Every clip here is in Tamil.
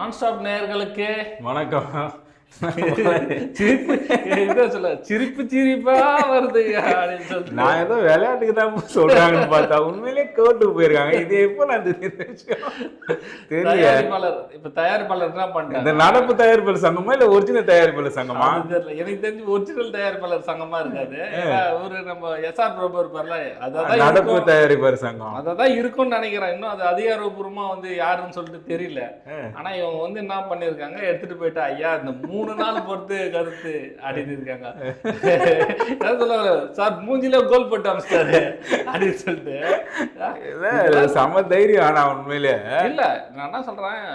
நான் ஸ்டாப் நேயர்களுக்கு வணக்கம். சிரிப்பு சிரிப்பா வருது அப்படின்னு சொல்லிட்டு நான் ஏதோ விளையாட்டுக்கு தான் சொல்றாங்கன்னு பார்த்தா உண்மையிலேயே கோர்ட்டுக்கு போயிருக்காங்க. இது எப்போ நான் தெரியல. இப்ப தயாரிப்பாளர் என்ன பண்றாங்க? இந்த நடப்பு தயாரிப்பாளர் சங்கமா இல்ல ஒரிஜினல் தயாரிப்பாளர் சங்கமா தெரியல. எனக்கு தெரிஞ்சு ஒரிஜினல் தயாரிப்பாளர் சங்கமா இருக்காது. ஒரு நம்ம எஸ்ஆர் பிரபு இருப்பார்ல, அதான் நடப்பு தயாரிப்பாளர் சங்கம் அதான் இருக்கும்னு நினைக்கிறேன். இன்னும் அது அதிகாரப்பூர்வமா வந்து யாருன்னு சொல்லிட்டு தெரியல. ஆனா இவங்க வந்து என்ன பண்ணிருக்காங்க, எடுத்துட்டு போயிட்டு ஐயா இந்த 3 நாள் பொறுத்து கருத்து அப்படின்னு இருக்காங்க. சொல்லுவாங்க சார் மூஞ்சில கோல் போட்டு அமிச்சிட்டாரு அப்படின்னு சொல்லிட்டு சம தைரியம். ஆனா உண்மையிலே இல்ல, நான் என்ன சொல்றேன்,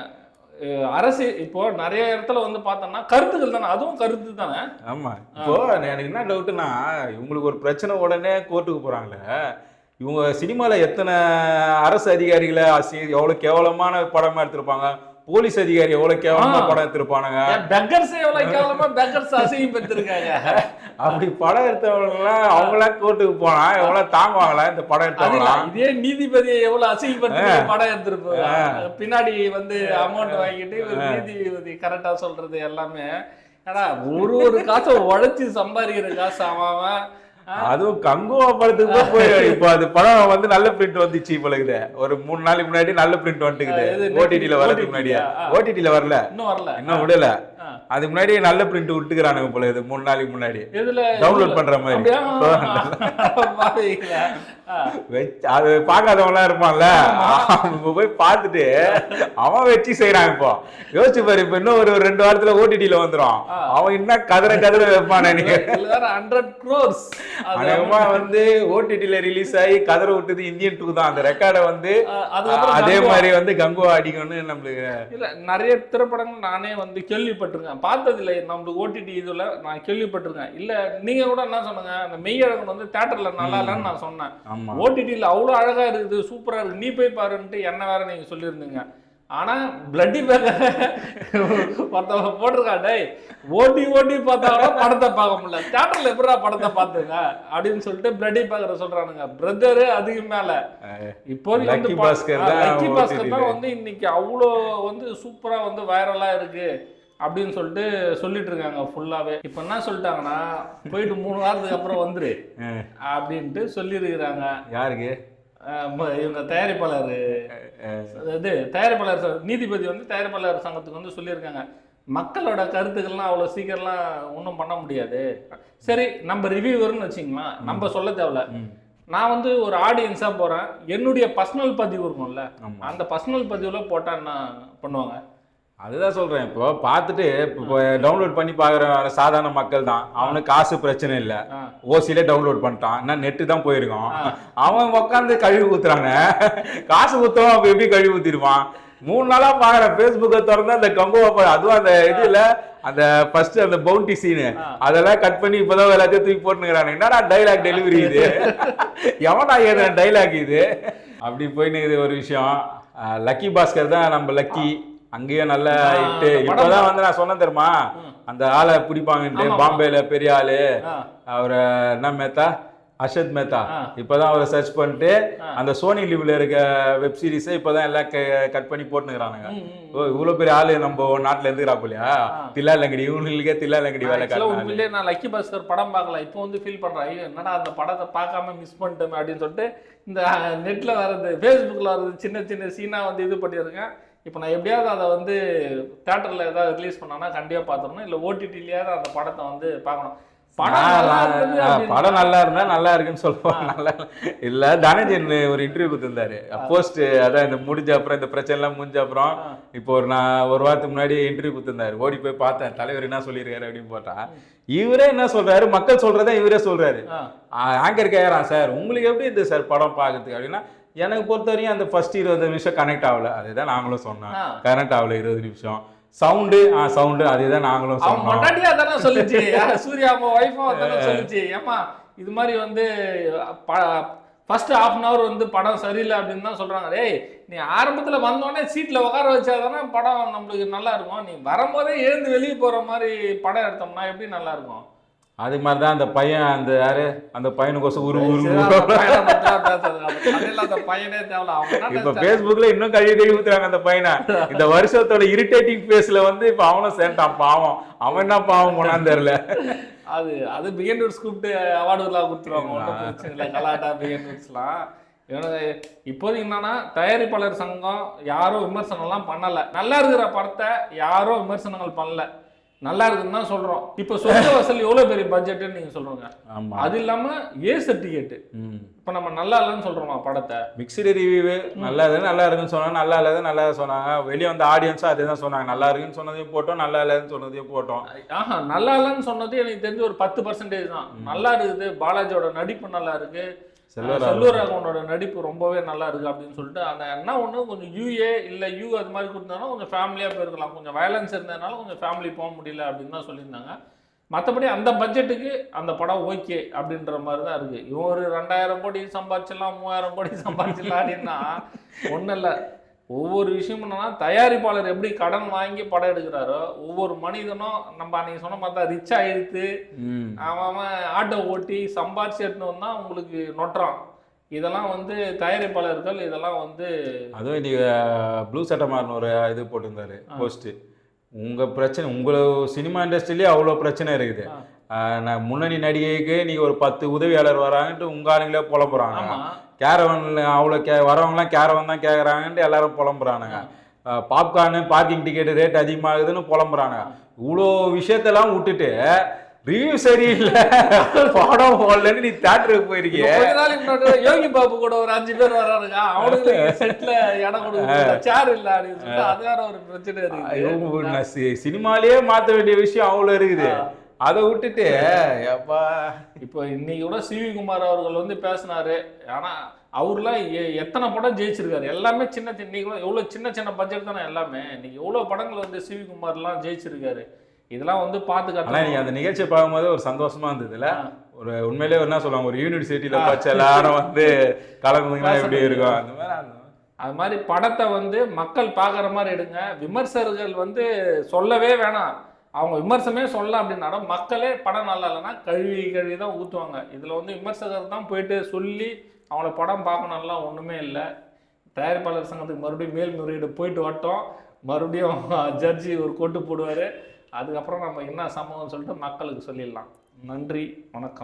அரசு இப்போ நிறைய இடத்துல வந்து பார்த்தோம்னா கருத்துக்கள் தானே, அதுவும் கருத்து தானே. ஆமா. இப்போ எனக்கு என்ன டவுட்னா, இவங்களுக்கு ஒரு பிரச்சனை உடனே கோர்ட்டுக்கு போறாங்களே, இவங்க சினிமால எத்தனை அரசு அதிகாரிகளை எவ்வளவு கேவலமான படமா எடுத்திருப்பாங்க, போலீஸ் அதிகாரி எவ்வளவு கேவலமா படம் எடுத்திருப்பானுங்க, பெக்கர்ஸ் எவ்வளவு கேவலமா பெக்கர்ஸ் அசிங்கப்படுத்திருக்காங்க. அப்படி படம் எடுத்தவங்கலாம் அவங்களா கோர்ட்டுக்கு போனா எவ்வளவு தாங்குவாங்களா இந்த படம் எடுத்தவங்களா? இதே நீதிபதியை எவ்வளவு அசிங்கப்படுத்தி படம் எடுத்திருப்பாங்க. பின்னாடி வந்து அமௌண்ட் வாங்கிட்டு நீதிபதி கரெக்டா சொல்றது எல்லாமே. ஆனா ஒரு காசை உழைச்சி சம்பாதிக்கிற காசு அவன். அதுவும் கங்குவா படத்துக்கு போய் இப்போ அது படம் வந்து நல்ல பிரிண்ட் வந்துச்சு போலக்குது. ஒரு 3 நாளைக்கு முன்னாடி நல்ல பிரிண்ட் வந்துட்டுக்குது. ஓடிடில வரதுக்கு முன்னாடியா? ஓடிடில வரல, இன்னும் விடல. அதுக்கு முன்னாடி நல்ல பிரிண்ட் விட்டுக்கிறானுங்க போல. இது 3 நாளைக்கு முன்னாடி டவுன்லோட் பண்ற மாதிரி. அது பார்க்காதவங்களாம் இருப்பான்ல, அவங்க போய் பார்த்துட்டு அவன் வச்சு செய்யறான். இப்போ யோசிச்சு பாரு, இப்ப இன்னும் ஒரு 2 வாரத்துல ஓடிடில வந்துடும். அவன் என்ன கதற வைப்பானே. நீங்க 100 crores அநேகமா வந்து ஓடிடில ரிலீஸ் ஆகி கதற விட்டது இந்தியன் 2 தான். அந்த ரெக்கார்டை வந்து அதே மாதிரி வந்து கங்குவா அடிக்கணும்னு நம்மளுக்கு இல்ல. நிறைய திரைப்படங்கள் நானே வந்து கேள்விப்பட்டிருக்கேன், பார்த்தது இல்லை. நம்மளுக்கு ஓடிடி இதுல நான் கேள்விப்பட்டிருக்கேன். இல்ல நீங்க கூட என்ன சொன்னீங்க, அந்த மெய்யழகன் வந்து தியேட்டர்ல நல்லா இல்லைன்னு நான் சொன்னேன். ஓடிடியில் அவ்வளோ அழகா இருக்குது, சூப்பரா இருக்கு, நீ போய் பாருன்ட்டு என்ன வேற நீங்க சொல்லியிருந்தீங்க. ஆனா பிளட்டி பேக்கர் ஒருத்தவங்க போட்டிருக்கா, டே ஓட்டி பார்த்தாலும் படத்தை பார்க்க முடியல, தியேட்டர்ல எப்படா படத்தை பார்த்துங்க அப்படின்னு சொல்லிட்டு பிளட்டி பேக்கரை சொல்றானுங்க. பிரதரு அதுக்கு மேல இப்போ லக்கி பாஸ்கர் தான் வந்து இன்னைக்கு அவ்வளோ வந்து சூப்பரா வந்து வைரலா இருக்கு அப்படின்னு சொல்லிட்டு சொல்லிட்டு இருக்காங்க ஃபுல்லாவே. இப்ப என்ன சொல்லிட்டாங்கன்னா, போயிட்டு 3 வாரத்துக்கு அப்புறம் வந்துரு அப்படின்ட்டு சொல்லியிருக்கிறாங்க. யாருக்கு? இவங்க தயாரிப்பாளர் நீதிபதி வந்து தயாரிப்பாளர் சங்கத்துக்கு வந்து சொல்லியிருக்காங்க, மக்களோட கருத்துக்கள்லாம் அவ்வளோ சீக்கிரம்லாம் ஒன்றும் பண்ண முடியாது. சரி, நம்ம ரிவ்யூவர்னு வச்சுங்களா, நம்ம சொல்ல தேவையில்ல. நான் வந்து ஒரு ஆடியன்ஸா போறேன், என்னுடைய பர்சனல் பதிவு இருக்கும்ல, அந்த பர்சனல் பதிவுல போட்டா என்ன பண்ணுவாங்க? அதுதான் சொல்றேன். இப்போ பார்த்துட்டு இப்போ டவுன்லோட் பண்ணி பார்க்குற சாதாரண மக்கள் தான். அவனுக்கு காசு பிரச்சனை இல்லை, ஓசியில டவுன்லோட் பண்ணிட்டான், என்ன நெட்டு தான் போயிருக்கான். அவன் உட்காந்து கழுவி ஊத்துறாங்க. காசு ஊத்துறோம், அப்ப எப்படி கழுவி ஊத்திருவான்? 3 நாளா பாக்குறேன் ஃபேஸ்புக்கை திறந்தா அந்த கங்குவா, அதுவும் அந்த இதுல அந்த ஃபர்ஸ்ட் அந்த பவுண்டி சீனு அதெல்லாம் கட் பண்ணி இப்பதான் எல்லாத்தையும் தூக்கி போட்டுக்கிறாங்க. என்னடா டைலாக் டெலிவரி இது? எவனா ஏதா டைலாக் இது? அப்படி போயின்னு இது ஒரு விஷயம். லக்கி பாஸ்கர் தான் நம்ம லக்கி. அங்கேயும் நல்லா ஆயிட்டு இப்பதான் வந்து நான் சொன்னேன் தெரியுமா, அந்த ஆளை பிடிப்பாங்கன்ட்டு பாம்பேல பெரிய ஆளு, அவரை என்ன மேத்தா, அர்ஷத் மேத்தா. இப்பதான் அவரை சர்ச் பண்ணிட்டு அந்த சோனி லிவ்ல இருக்க வெப் சீரிஸை இப்பதான் எல்லாம் கட் பண்ணி போட்டுக்கிறானுங்க. ஓ இவ்வளவு பெரிய ஆளு நம்ம நாட்டுல இருந்துக்கிறா போலியா? தில்லா லங்கடி, இவங்களுக்கே தில்லா லங்கடி வேலை காட்டுறாங்க. நான் லக்கி பாஸ்கர் படம் பார்க்கல, இப்போ வந்து ஃபீல் பண்றேன், என்னடா அந்த படத்தை பார்க்காம மிஸ் பண்ணிட்டோம் அப்படின்னு சொல்லிட்டு. இந்த நெட்ல வர்றது, ஃபேஸ்புக்ல வர்றது சின்ன சின்ன சீனா வந்து இது பண்ணியிருக்கேன். இப்போ நான் எப்படியாவது அதை வந்து தியேட்டரில் ஏதாவது ரிலீஸ் பண்ணான்னா கண்டிப்பாக பார்த்துடணும், இல்லை ஓடிடிலேயாவது அந்த படத்தை வந்து பார்க்கணும். படம் நல்லா இருந்தா நல்லா இருக்குன்னு சொல்லுவாங்க. நல்லா இல்ல, தனஞ்சன் ஒரு இன்டர்வியூ கொடுத்திருந்தாரு போஸ்ட், அதான் இந்த முடிஞ்ச அப்புறம், இந்த பிரச்சனை எல்லாம் முடிஞ்ச அப்புறம். இப்போ நான் ஒரு வாரத்துக்கு முன்னாடி இன்டர்வியூ கொடுத்திருந்தாரு, ஓடி போய் பார்த்தேன், தலைவர் என்ன சொல்லியிருக்காரு அப்படின்னு போட்டா, இவரே என்ன சொல்றாரு, மக்கள் சொல்றதா இவரே சொல்றாரு. ஆங்கர் கேட்கறான், சார் உங்களுக்கு எப்படி இருந்து சார் படம் பார்க்கறதுக்கு அப்படின்னா, எனக்கு பொறுத்த வரையும் அந்த ஃபர்ஸ்ட் 20 நிமிஷம் கனெக்ட் ஆகல. அதுதான் நாங்களும் சொன்னோம், கனெக்ட் ஆகல 20 நிமிஷம். சவுண்டு அதுதான் நாங்களும் சொன்னோம். சொல்லிச்சு சூர்யா வைஃபும் சொல்லிச்சு, ஏமா இது மாதிரி வந்து ஃபர்ஸ்ட் ½ hour வந்து படம் சரியில்லை அப்படின்னு தான் சொல்றாங்க. டேய் நீ ஆரம்பத்துல வந்தோடனே சீட்ல உட்கார வச்சாதானே படம் நம்மளுக்கு நல்லா இருக்கும். நீ வரும்போதே எழுந்து வெளியே போற மாதிரி படம் எடுத்தோம்னா எப்படி நல்லா இருக்கும்? அது மாதிரி தான் அந்த பையன் அந்த யாரு அந்த பையனுக்கோசம் அந்த பையனே தேவையில்ல. அவங்க இப்ப Facebookல இன்னும் கழுவி ஊத்துறாங்க அந்த பையனை. இந்த வருஷத்தோட இரிட்டேட்டிங் பேஸ்ல வந்து இப்ப அவனும் சேர்ந்தான் பாவம். அவன் என்ன பாவம் போனான்னு தெரியல. அது பிகேண்டர்ஸ் கூப்பிட்டு அவார்டுலாம் கொடுத்துருவாங்க. ஒன்றும் பிரச்சனை இல்லை. கலாட்டா பிகேண்டர்ஸ்லாம் இப்போதைக்கு என்னன்னா தயாரிப்பாளர் சங்கம் யாரும் விமர்சனம்லாம் பண்ணல. நல்லா இருக்கிற படத்தை யாரும் விமர்சனங்கள் பண்ணல. நல்லா இருக்குன்னு தான் சொல்றோம். இப்ப சொந்த வசூல் எவ்வளவு பெரிய பட்ஜெட்னு நீங்க சொல்றீங்க. அது இல்லாம ஏ சர்டிபிகேட். இப்ப நம்ம நல்லா இல்லைன்னு சொல்றோமா படத்தை? மிக்சடு ரிவ்யூ நல்லா இருக்குன்னு சொன்னாங்க, நல்லா இல்லது நல்லா சொன்னாங்க. வெளியே வந்து ஆடியன்ஸும் அதே தான் சொன்னாங்க. நல்லா இருக்குன்னு சொன்னதையும் போட்டோம், நல்லா இல்லைன்னு சொன்னதையும் போட்டோம். நல்லா இல்லைன்னு சொன்னது எனக்கு தெரிஞ்சு ஒரு 10% தான். நல்லா இருக்குது, பாலாஜியோட நடிப்பு நல்லா இருக்கு, செல்வராகவனோட நடிப்பு ரொம்பவே நல்லா இருக்கு அப்படின்னு சொல்லிட்டு அந்த என்ன ஒன்று கொஞ்சம் யூஏ இல்லை யூ அது மாதிரி கொடுத்தாலும் கொஞ்சம் ஃபேமிலியாக போயிருக்கலாம். கொஞ்சம் வயலன்ஸ் இருந்ததுனால கொஞ்சம் ஃபேமிலி போக முடியல அப்படின்னு தான் சொல்லியிருந்தாங்க. மற்றபடி அந்த பட்ஜெட்டுக்கு அந்த படம் ஓகே அப்படின்ற மாதிரி தான் இருக்குது. இவன் ஒரு 2000 கோடி சம்பாதிச்சிடலாம், 3000 கோடி சம்பாதிச்சிடலாம் அப்படின்னா ஒன்றும் இல்லை. ஒவ்வொரு விஷயமும் என்னன்னா தயாரிப்பாளர் எப்படி கடன் வாங்கி படம் எடுக்கிறாரோ ஒவ்வொரு மனிதனும் நம்ம அன்னைக்கு சொன்ன மாதிரி தான் ரிச் ஆகிடுத்து அவன் ஆட்டோ ஓட்டி சம்பாரிச்சு எடுத்துன்னு தான் உங்களுக்கு நொட்டுறான். இதெல்லாம் வந்து தயாரிப்பாளர்கள் இதெல்லாம் வந்து அதுவும் இன்னைக்கு ப்ளூ சட்டமாரின்னு ஒரு இது போட்டிருந்தாரு போஸ்ட்டு. உங்கள் பிரச்சனை உங்கள் சினிமா இண்டஸ்ட்ரியிலே அவ்வளோ பிரச்சனை இருக்குது. நான் முன்னணி நடிகைக்கு நீங்கள் ஒரு 10 உதவியாளர் வராங்கன்ட்டு உங்கள் ஆளுங்களே புலம்புறாங்க. கேரவன்ல அவ்வளோ வரவங்களாம் கேரவன் தான் கேட்குறாங்கன்ட்டு எல்லாரும் புலம்புறானுங்க. பாப்கார்னு பார்க்கிங் டிக்கெட்டு ரேட் அதிகமாகுதுன்னு புலம்புறாங்க. இவ்வளோ விஷயத்தெல்லாம் விட்டுட்டு ரிவ்யூ சரியில்லை படம் போடலன்னு நீ தியேட்டருக்கு போயிருக்கீங்க. யோகி பாபு கூட ஒரு 5 பேர் வர்றாருங்க. அவனுக்கு செட்ல இடம் கொடுக்க சேர் இல்லை அப்படின்னு சொல்லிட்டு அது வேற ஒரு பிரச்சனை இருக்கு. சினிமாலேயே மாற்ற வேண்டிய விஷயம் அவ்வளோ இருக்குது. அதை விட்டுட்டு இப்போ இன்னைக்கு கூட சிவி குமார் அவர்கள் வந்து பேசினாரு. ஆனா அவர்லாம் எத்தனை படம் ஜெயிச்சிருக்காரு. எல்லாமே சின்ன இன்னைக்கு கூட எவ்வளவு சின்ன பட்ஜெட் தானே எல்லாமே. இன்னைக்கு எவ்வளவு படங்கள் வந்து சிவி குமார்லாம் ஜெயிச்சிருக்காரு. இதெல்லாம் வந்து பார்த்துக்கலாம். நீங்க அந்த நிகழ்ச்சியை பார்க்கும்போது ஒரு சந்தோஷமா இருந்ததுல. ஒரு உண்மையிலே என்ன சொல்லுவாங்க, ஒரு யூனிவர்சிட்டியில படிச்ச எல்லாரும் வந்து கலந்துங்கன்னா எப்படி இருக்கும் அந்த மாதிரி. அது மாதிரி படத்தை வந்து மக்கள் பார்க்குற மாதிரி எடுங்க. விமர்சகர்கள் வந்து சொல்லவே வேணாம். அவங்க விமர்சனமே சொல்லலாம் அப்படின்னாலும் மக்களே படம் நல்லா இல்லைன்னா கழுவி தான் ஊற்றுவாங்க. இதில் வந்து விமர்சகர் தான் போயிட்டு சொல்லி அவங்கள படம் பார்க்கணும்லாம் ஒன்றுமே இல்லை. தயாரிப்பாளர் சங்கத்துக்கு மறுபடியும் மேல்முறையீடு போயிட்டு வட்டோம். மறுபடியும் ஜட்ஜி ஒரு கொட்டு போடுவார். அதுக்கப்புறம் நம்ம என்ன சம்பவம்னு சொல்லிட்டு மக்களுக்கு சொல்லிடலாம். நன்றி, வணக்கம்.